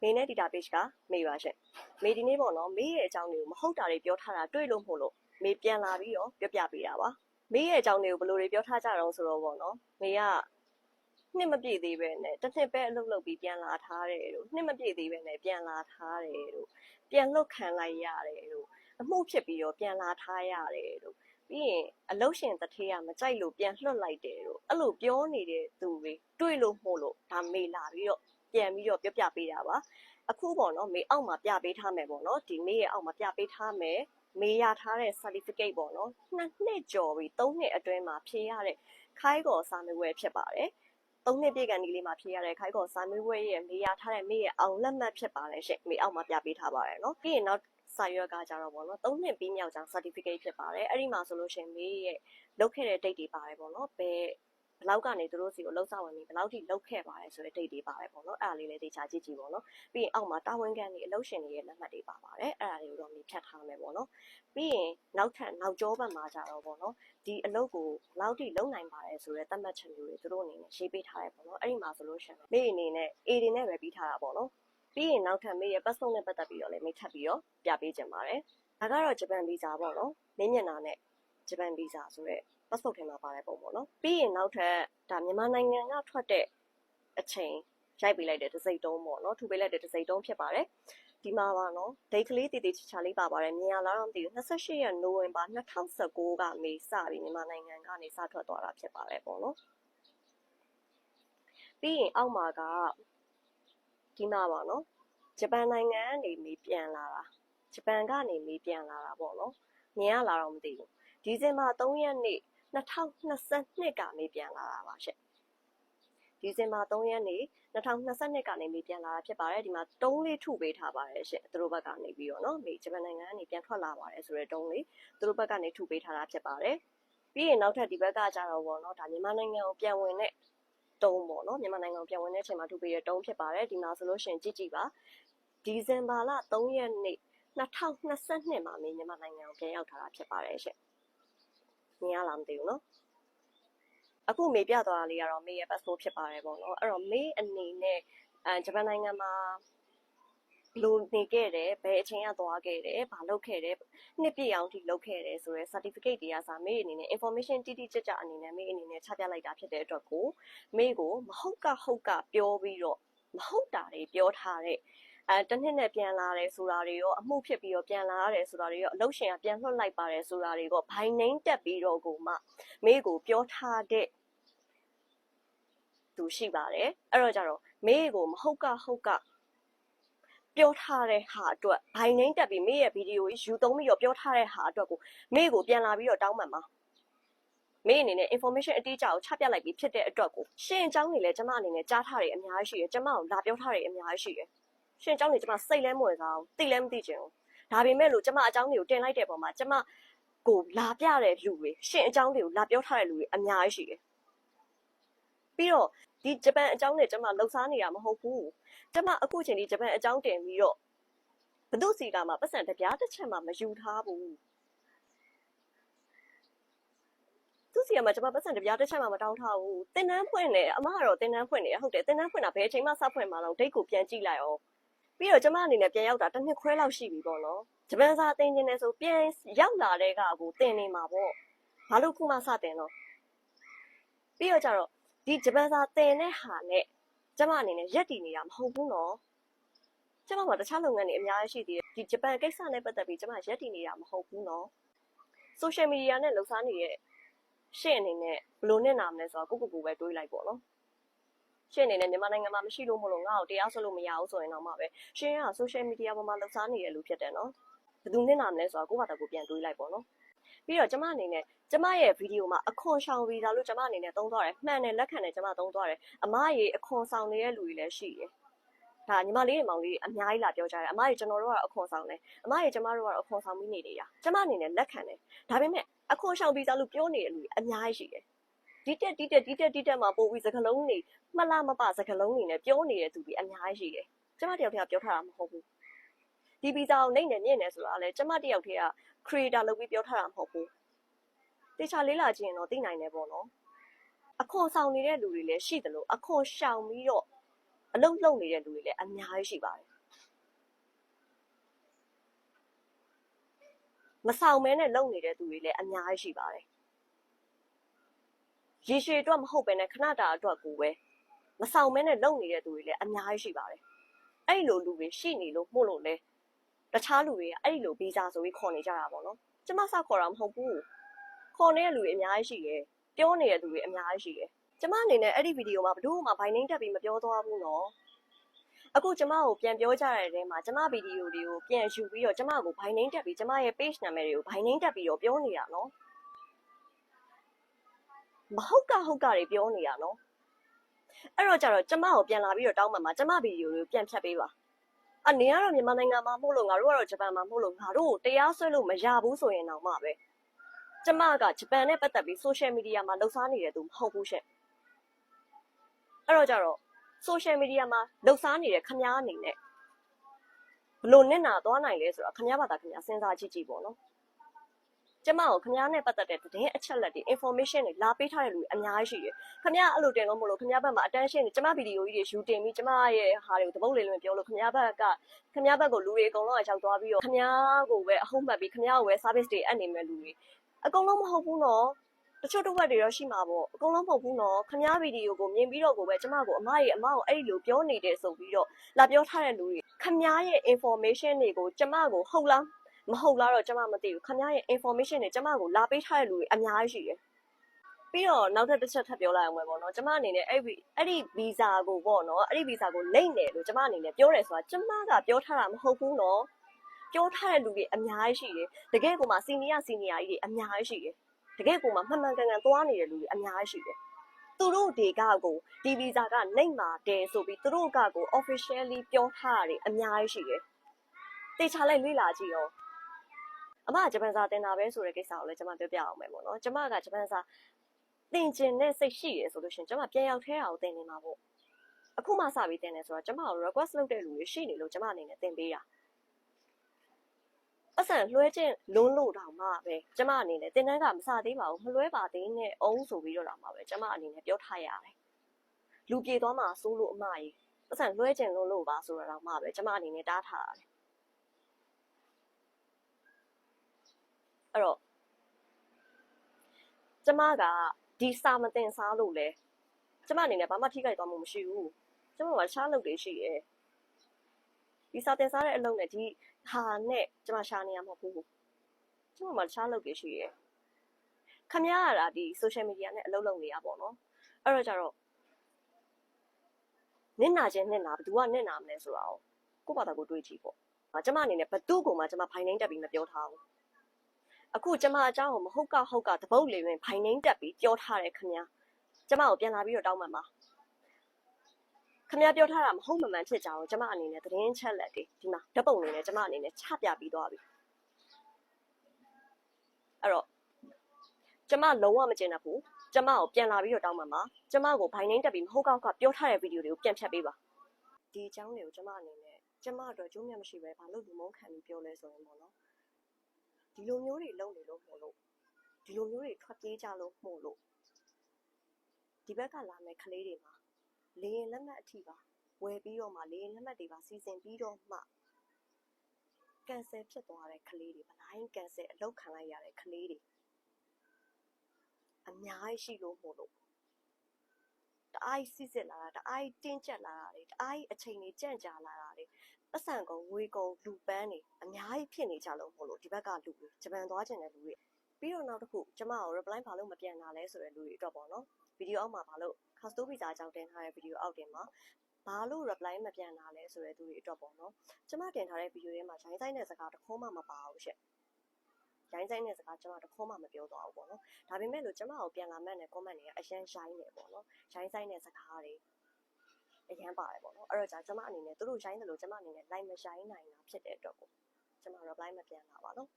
မေနဲ့ database ကမေပါရှင်မေဒီနေ့ပေါ့နော်မေရဲ့အကြောင်းတွေကိုမဟုတ်တာတွေပြောထားတာတွေ့လို့မို့လို့မေပြန်လာပြီးတော့ပြောပြပေးတာပါမေရဲ့အကြောင်းတွေကိုဘယ်လိုတွေပြောထားကြတော့ဆိုတော့ပေါ့နော်မေကနှစ်မပြည့်သေးပဲနဲ့တစ်နှစ်ပဲအလုပ်လုပ်ပြီးပြန်လာထားတယ်လို့နှစ်မပြည့်သေးပဲနဲ့ပြန်လာထားတယ်လို့ပြန်လွတ်ခံလိုက်ရတယ်လို့အမှုဖြစ်ပြီးတော့ပြန်လာထားရတယ်လို့ပြီးရင်အလုပ်ရှင်တစ်ထေးကမကြိုက်လို့ပြန်လွှတ်လိုက်တယ်လို့အဲ့လိုပြောနေတဲ့သူတွေတွေ့လို့မို့လို့ဒါမေလာပြီးတော့ပြန်ပြီးတော့ပြောပြပေးတာပါအခုပေါ့နော်မေအောက်မှာပြပေးထားမယ်ပေါ့နော်ဒီမေရဲ့အောက်မှာပြပေးထားမယ်မေရထားတဲ့ certificate ပေါ့နော်2 နှစ်ကျော်ပြီး3နှစ်အတွင်းမှာဖြေရတဲ့ခိုင်းကော်စာမေးပွဲဖြစ်ပါတယ်3နှစ်ပြည့်ကန်ဒီလေးမှာဖြေရတဲ့ခိုင်းကော်စာမေးပွဲရဲ့မေရထားတဲ့မေရဲ့အောင်လက်မှတ်ဖြစ်ပါတယ်ရှင့်မေအောက်မှာပြပေးထားပါတယ်နော်ပြီးရင်နောက်စာရွက်ကကြတော့ပေါ့နော်3နှစ်ပြီးမြောက်ကြောင်း certificate ဖြစ်ပါတယ်အဲ့ဒီမှာဆိုလို့ရှိရင်မေရဲ့လုပ်ခဲ့တဲ့ date တွေပါတယ်ပေါ့နော်ဘယ်လောက်ကနေသူတို့စီကိုလှုပ်ဆောင်ဝင်ပြီးဘယ်လောက်ထိလှုပ်ခဲ့ပါတယ်ဆိုတဲ့ date တွေပါတယ်ပေါ့နော်အဲ့ဒါလေးလည်းသိချာကြည့်ကြည့်ပေါ့နော်ပြီးရင်အောက်မှာတာဝန်ခံတွေအလုပ်ရှင်တွေရဲ့လက်မှတ်တွေပါပါတယ်အဲ့ဒါတွေကိုတော့မြင်ဖြတ်ထားမယ်ပေါ့နော်ပြီးရင်နောက်ကျောဘက်မှာကြတော့ပေါ့နော်ဒီအလုပ်ကိုဘယ်လောက်ထိလုပ်နိုင်ပါတယ်ဆိုတဲ့သတ်မှတ်ချက်မျိုးတွေသူတို့အနေနဲ့ရေးပေးထားတယ်ပေါ့နော်အဲ့ဒီမှာဆိုလို့ရှိရင်မေအနေနဲ့ A တွေနဲ့ပဲပြီးထားတာပေါ့နော်ပြီးရင်နောက်ထပ်မေရဲ့ passport နဲ့ပတ်သက်ပြီးတော့လည်းမေထပ်ပြီးတော့ပြပေးချင်ပါတယ်ဒါကတော့ဂျပန်ဗီဇာပေါ့နော်မင်းမျက်နှာနဲ့ဂျပန်ဗီဇာဆိုတဲ့ passport ထဲမှာပါတဲ့ပုံပေါ့နော်ပြီးရင်နောက်ထပ်ဒါမြန်မာနိုင်ငံကထွက်တဲ့အချိန်ရိုက်ပေးလိုက်တဲ့တစ်စိတ်တုံးပေါ့နော်ထူပေးလိုက်တဲ့တစ်စိတ်တုံးဖြစ်ပါတယ်ဒီမှာပါနော်ဒိတ်ကလေးတည်တည်ချာချာလေးပါပါတယ်မြင်ရလားတော့မသိဘူး28ရက်နိုဝင်ဘာ2019ကမေစပြီးမြန်မာနိုင်ငံကနေစထွက်သွားတာဖြစ်ပါတယ်ပေါ့နော်ပြီးရင်အောက်မှာကဒီမှာပါနော်ဂျပန်နိုင်ငံကနေမေပြန်လာတာဂျပန်ကနေမေပြန်လာတာပေါ့နော်မြင်ရလားတော့မသိဘူးဒီဇင်ဘာ3ရက်နေ့2022ကမေပြန်လာတာပါရှင့်ဒီဇင်ဘာ3ရက်နေ့2022ကနေမေပြန်လာတာဖြစ်ပါတယ်ဒီမှာတုံးလေးထုပေးထားပါတယ်ရှင့်သူတို့ဘက်ကနေပြီးတော့နော်မေဂျပန်နိုင်ငံကနေပြန်ထွက်လာပါတယ်ဆိုတဲ့တုံးလေးသူတို့ဘက်ကနေထုပေးထားတာဖြစ်ပါတယ်ပြီးရင်နောက်ထပ်ဒီဘက်ကကြတော့ပေါ့နော်ဒါမြန်မာနိုင်ငံကိုပြန်ဝင်တဲ့တုံးပေါ့နော်မြန်မာနိုင်ငံကိုပြန်ဝင်တဲ့အချိန်မှာထုပေးတဲ့တုံးဖြစ်ပါတယ်ဒီမှာဆိုလို့ရှိရင်ကြည့်ပါဒီဇင်ဘာလ3ရက်နေ့2022မှာမေမြန်မာနိုင်ငံကိုပြန်ရောက်ထားတာဖြစ်ပါတယ်ရှင့်မြင်ရလားမသိဘူးနော်အခုမေပြသွားတာလေးကတော့မေရဲ့ passport ဖြစ်ပါတယ်ပေါ့နော်အဲ့တော့မေအနေနဲ့ဂျပန်နိုင်ငံမှာလူနေခဲ့တယ်ဘယ်အချိန်ကသွားခဲ့တယ်ဘာလုပ်ခဲ့တယ်နှစ်ပြည့်အောင်ထိလုပ်ခဲ့တယ်ဆိုတော့ certificate တွေကစာမေအနေနဲ့ information တိတိကျကျအနေနဲ့မေအနေနဲ့ချပြလိုက်တာဖြစ်တဲ့အတွက်ကိုမေကိုမဟုတ်ကပြောပြီးတော့မဟုတ်တာတွေပြောထားတဲ့တနှစ်နဲ့ပြန်လာတယ်ဆိုတာတွေရောအမှုဖြစ်ပြီးတော့ပြန်လာရတယ်ဆိုတာတွေရောအလုပ်ရှင်ကပြန်လွှတ်လိုက်ပါတယ်ဆိုတာတွေကဘိုင်နှိမ့်တက်ပြီးတော့ကိုမှမေကိုပြောထားတဲ့သူရှိပါတယ်အဲ့တော့ကြတော့မေကိုမဟုတ်ကပြောထားတဲ့ဟာအတွက်ဘိုင်နှိမ့်တက်ပြီးမေရဲ့ဗီဒီယိုကြီးယူသုံးပြီးတော့ပြောထားတဲ့ဟာအတွက်ကိုမေကိုပြန်လာပြီးတော့တောင်းပန်ပါမေအနေနဲ့ information အတိအကျကိုချပြလိုက်ပြီးဖြစ်တဲ့အတွက်ကိုရှင်းအကြောင်းတွေလည်းကျမအနေနဲ့ကြားထားတယ်အများကြီးရှိတယ်ကျမကိုလာပြောထားတယ်အများကြီးရှိတယ်ရှင်းအကြောင်းတွေကျမစိတ်လဲမဝင်စားအောင်သိလဲမသိချင်ဘူးဒါပေမဲ့လို့ကျမအကြောင်းတွေကိုတင်လိုက်တဲ့ပုံမှာကျမကိုလာပြတဲ့လူတွေရှင်းအကြောင်းတွေကိုလာပြောထားတဲ့လူတွေအများကြီးရှိတယ်ပြီးတော့ဒီဂျပန်အကြောင်းနဲ့ကျမလှုပ်ရှားနေတာမဟုတ်ဘူးကျမအခုချိန်ဒီဂျပန်အကြောင်းတင်ပြီးတော့ဘသူစီကမှပတ်စံတပြားတစ်ချက်မှမယူထားဘူးသူစီကမှကျမပတ်စံတပြားတစ်ချက်မှမတောင်းထားဘူးတင်တန်းဖွင့်နေအမကတော့တင်တန်းဖွင့်နေဟုတ်တယ်တင်တန်းဖွင့်တာဘယ်အချိန်မှစဖွင့်မှတော့ဒိတ်ကိုပြန်ကြည့်လိုက်အောင်ပြီးတော့ကျမအနေနဲ့ပြန်ရောက်တာတစ်နှစ်ခွဲလောက်ရှိပြီပေါ့နော်ဂျပန်စာသင်နေတယ်ဆိုပြန်ရောက်လာတဲ့ကကိုသင်နေမှာပေါ့ဘာလို့ခုမှစတင်တော့ပြီးတော့ကြတော့ဒီဂျပန်စာသင်တဲ့ဟာနဲ့ကျမအနေနဲ့ရက်တည်နေတာမဟုတ်ဘူးနော်ကျမမှာတခြားလုပ်ငန်းတွေအများကြီးရှိသေးတယ်ဒီဂျပန်ကိစ္စနဲ့ပတ်သက်ပြီးကျမရက်တည်နေတာမဟုတ်ဘူးနော် social media နဲ့လှုပ်ရှားနေတဲ့ရှင့်အနေနဲ့ဘလို့နဲ့နာမလဲဆိုတော့ကိုပဲတွေးလိုက်ပေါ့နော်ရှင့်အနေနဲ့မြန်မာနိုင်ငံမှာမရှိလို့မလို့ငါ့ကိုတရားစွဲလို့မရဘူးဆိုရင်တော့မှပဲရှင့်က social media ပေါ်မှာလှုပ်ရှားနေတဲ့လူဖြစ်တယ်နော်ဘယ်သူနဲ့နာမလဲဆိုတော့ကိုယ့်ဘာသာကိုပြန်တွေးလိုက်ပေါ့နော်ပြီးတော့ကျမအနေနဲ့ကျမရဲ့ဗီဒီယိုမှာအခွန်ဆောင်ဗီဇာလို့ကျမအနေနဲ့သုံးသွားတယ်မှန်တယ်လက်ခံတယ်ကျမသုံးသွားတယ်အမရေအခွန်ဆောင်နေတဲ့လူတွေလည်းရှိတယ်ဒါညီမလေးတွေမောင်လေးတွေအများကြီးလာပြောကြတယ်အမရေကျွန်တော်တို့ကတော့အခွန်ဆောင်တယ်အမရေကျမတို့ကတော့အခွန်ဆောင်ပြီးနေနေတာကျမအနေနဲ့လက်ခံတယ်ဒါပေမဲ့အခွန်ဆောင်ဗီဇာလို့ပြောနေတဲ့လူတွေအများကြီးရှိတယ်ဒီတက်မှာပို့ပြီးစကလုံးတွေမှလာမပစကလုံးတွေနဲ့ပြောနေတဲ့သူတွေအများကြီးရှိတယ်ကျမတယောက်တည်းကပြောထားတာမဟုတ်ဘူးဒီဗီဇာကိုနိုင်နေမြင့်နေဆိုတာလဲကျမတယောက်တည်းက creator လုပ်ပြီးပြောထားတာမဟုတ်ဘူးတေချာလေးလာကြည့်ရင်တော့သိနိုင်တယ်ပေါ့နော်အခွန်ဆောင်နေတဲ့လူတွေလည်းရှိတယ်လို့အခွန်ရှောင်ပြီးတော့ အလုံးလုံးနေတဲ့လူတွေလည်းအများကြီးရှိပါတယ်မဆောင်မဲနဲ့လုံနေတဲ့သူတွေလည်းအများကြီးရှိပါတယ်ရေရှည်အတွက်မဟုတ်ပဲနဲ့ခဏတာအတွက်ကိုပဲမဆောင်မဲနဲ့လုံနေတဲ့သူတွေလည်းအများကြီးရှိပါတယ်အဲ့လိုလူတွေရှိနေလို့မှုလို့လဲတခြားလူတွေကအဲ့လိုဗီဇာဆိုပြီးခေါ်နေကြတာပေါ့နော်ကျမစခေါ်တာမဟုတ်ဘူးခေါ်နေတဲ့လူတွေအများကြီးရှိတယ်ပြောနေတဲ့သူတွေအများကြီးရှိတယ်ကျမအနေနဲ့အဲ့ဒီဗီဒီယိုမှာဘယ်သူမှဘိုင်နှိမ့်တက်ပြီးမပြောသွားဘူးနော်အခုကျမကိုပြန်ပြောကြတဲ့တဲမှာကျမဗီဒီယိုတွေကိုပြန်ယူပြီးတော့ကျမကိုဘိုင်နှိမ့်တက်ပြီးကျမရဲ့ page နာမည်တွေကိုဘိုင်နှိမ့်တက်ပြီးတော့ပြောနေတာနော်မဟုတ်ကတွေပြောနေတာနော်အဲ့တော့ကြတော့ကျမကိုပြန်လာပြီးတော့တောင်းပန်မှာကျမဗီဒီယိုတွေကိုပြန်ဖြတ်ပေးပါအနေကတော့မြန်မာနိုင်ငံမှာမို့လို့ငါတို့ကတော့ဂျပန်မှာမို့လို့ငါတို့ကိုတရားစွဲလို့မရဘူးဆိုရင်တော့မှပဲကျမကဂျပန်နဲ့ပတ်သက်ပြီး social media မှာလှုပ်ရှားနေတဲ့သူမဟုတ်ဘူးရှင့်အဲ့တော့ကြတော့ social media မှာလှုပ်ရှားနေတဲ့ခမားအနေနဲ့ဘလို့နဲ့နာသွားနိုင်လဲဆိုတော့ခမားဘာသာခမားစဉ်းစားကြည့်ပေါ့နော်ကျမကိုခမားနဲ့ပတ်သက်တဲ့သတင်းအချက်လက်တွေ information တွေလာပေးထားတဲ့လူတွေအများကြီးရှိတယ်ခမားအဲ့လိုတင်လို့မလို့ခမားဘက်မှာ attention တွေကျမဗီဒီယိုကြီးတွေယူတင်ပြီးကျမရဲ့ဟာတွေကိုတပုတ်လေးလုံးပြောလို့ခမားဘက်ကိုလူတွေအကုန်လုံးရောက်သွားပြီးတော့ခမားကိုပဲအဟုတ်မှတ်ပြီးခမားကိုပဲ service တွေအပ်နေမဲ့လူတွေအကုန်လုံးမဟုတ်ဘူးနော်တချို့တစ်ဝက်တွေတော့ရှိမှာပေါ့အကုန်လုံးမဟုတ်ဘူးနော်ခမားဗီဒီယိုကိုမြင်ပြီးတော့ကိုပဲကျမကိုအမကိုအဲ့လိုပြောနေတယ်ဆိုပြီးတော့လာပြောထားတဲ့လူတွေခမားရဲ့ information တွေကိုကျမကိုဟုတ်လားမဟုတ်လားတော့ကျမမသိဘူးခမားရဲ့ information တွေကျမကိုလာပေးထားတဲ့လူတွေအများကြီးရှိတယ်ပြီးတော့နောက်ထပ်တစ်ချက်ထပ်ပြောလိုက်အောင်ပဲပေါ့နော်ကျမအနေနဲ့အဲ့ဒီဗီဇာကိုပေါ့နော်အဲ့ဒီဗီဇာကိုလိမ့်တယ်လို့ကျမအနေနဲ့ပြောတယ်ဆိုတာကျမကပြောထားတာမဟုတ်ဘူးနော်ပြောထားတဲ့လူတွေအများကြီးရှိတယ်တကယ်ကိုမှစီနီယာကြီးတွေအများကြီးရှိတယ်တကယ်ကိုမှမှန်မှန်ကန်ကန်သွားနေတဲ့လူတွေအများကြီးရှိတယ်သူတို့တွေကကိုဒီဗီဇာကလိမ့်ပါတယ်ဆိုပြီးသူတို့ကကို officially ပြောထားတာတွေအများကြီးရှိတယ်တေချာလိုက်လေ့လာကြည့်ရောအမကဂျပန်စာသင်တာပဲဆိုတဲ့ကိစ္စကိုလည်းကျွန်မပြောပြအောင်မယ်ပေါ့နော်ကျွန်မကဂျပန်စာသင်ကျင်တဲ့စိတ်ရှိရဆိုလို့ရှိရင်ကျွန်မပြန်ရောက်ထဲတာကိုသင်နေမှာပေါ့အခုမှစပြီးသင်နေဆိုတော့ကျွန်မကို request လုပ်တဲ့လူတွေရှိနေလို့ကျွန်မအနေနဲ့သင်ပေးတာအဆန်လွှဲချင်းလွန်းလို့တောင်မှပဲကျွန်မအနေနဲ့သင်တန်းကမစသေးပါဘူးမလွှဲပါသေးနဲ့အောင်ဆိုပြီးတော့တောင်မှပဲကျွန်မအနေနဲ့ပြောထားရတယ်လူပြေသွားမှစိုးလို့အမကြီးအဆန်လွှဲချင်းလွန်းလို့ပါဆိုတော့တောင်မှပဲကျွန်မအနေနဲ့တားထားရတယ်အဲ့တော့ကျမကဒီစာမတင်စားလို့လဲကျမအနေနဲ့ဘာမှထိခိုက်သွားမှုမရှိဘူးကျမကရှားလုပ်တွေရှိတယ်ဒီစာတင်စားတဲ့အလုပ်နဲ့ဒီဟာနဲ့ကျမရှားနေရမှာမဟုတ်ဘူးကျမကရှားလုပ်တွေရှိတယ်ခမရတာဒီ social media နဲ့အလုပ်လုပ်နေရပေါ့နော်အဲ့တော့ကြတော့နင့်နာချင်းနင့်နာဘယ်သူကနင့်နာမလဲဆိုတာကိုဘာသာကိုတွေးကြည့်ပေါ့ကျမအနေနဲ့ဘသူ့ကိုမှကျမဖိုင်နှိမ့်တက်ပြီးမပြောထားဘူးအခုကျမအကြောင်းကိုမဟုတ်ကတပုတ်လေးတွင်ဖိုင်နှိမ့်တက်ပြီးပြောထားတယ်ခင်ဗျာကျမကိုပြန်လာပြီးတော့တောင်းပန်ပါခင်ဗျာပြောထားတာမဟုတ်မမှန်ဖြစ်ကြအောင်ကျမအနေနဲ့သတင်းချက်လက်တွေဒီမှာဓာတ်ပုံတွေနဲ့ကျမအနေနဲ့ချပြပြီးသွားပြီအဲ့တော့ကျမလုံးဝမကျင်တတ်ဘူးကျမကိုပြန်လာပြီးတော့တောင်းပန်ပါကျမကိုဖိုင်နှိမ့်တက်ပြီးမဟုတ်ကပြောထားတဲ့ဗီဒီယိုတွေကိုပြန်ဖြတ်ပေးပါဒီအကြောင်းတွေကိုကျမအနေနဲ့ကျမအတွက်ကျိုးမြတ်မရှိပဲဘာလို့လူမုန်းခံပြီးပြောလဲဆိုရင်ပေါ့နော်ဒီလိုမျိုးတွေလုပ်နေလို့မို့လို့ဒီလိုမျိုးတွေထွက်ပြေးကြလို့မို့လို့ဒီဘက်ကလာမယ့်ကလေးတွေမှာလေရင်လက်မှတ်အထိပါဝယ်ပြီးတော့မှလေရင်လက်မှတ်တွေပါစီစဉ်ပြီးတော့မှကန်ဆယ်ဖြစ်သွားတဲ့ကလေးတွေဗလိုင်းကန်ဆယ်အလုပ်ခံလိုက်ရတဲ့ကလေးတွေအများကြီးရှိလို့မို့လို့တအားစစ်စစ်လာတာတအားတင်းကျပ်လာတာတွေတအားအချိန်ကြီးကြန့်ကြာလာတာတွေပတ်စံကုန်ငွေကုန်လူပန်းတွေအများကြီးဖြစ်နေကြလို့မို့လို့ဒီဘက်ကလူတွေဂျပန်သွားကျင်တဲ့လူတွေပြီးတော့နောက်တစ်ခုကျမကို reply ဘာလို့မပြန်လာလဲဆိုတဲ့လူတွေအတွက်ပေါ့နော်ဗီဒီယိုအောက်မှာဘာလို့ custom visa အကြောင်းတင်ထားတဲ့ဗီဒီယိုအောက်တင်မှာဘာလို့ reply မပြန်လာလဲဆိုတဲ့သူတွေအတွက်ပေါ့နော်ကျမတင်ထားတဲ့ဗီဒီယိုထဲမှာရိုင်းဆိုင်တဲ့စကားတစ်ခုမှမပါဘူးရှင့်ရိုင်းဆိုင်တဲ့စကားကျမတစ်ခုမှမပြောသွားဘူးပေါ့နော်ဒါပေမဲ့လို့ကျမကိုပြန်လာမှတ်တဲ့ comment တွေကအရန်ရိုင်းနေပေါ့နော်ရိုင်းဆိုင်တဲ့စကားတွေအရန်ပါတယ်ပေါ့နော်အဲ့တော့ကျမအနေနဲ့သူတို့ရိုင်းတယ်လို့ကျမအနေနဲ့ like မရိုင်းနိုင်တာဖြစ်တဲ့အတွက်ကိုကျမ reply မပြန်လာပါတော့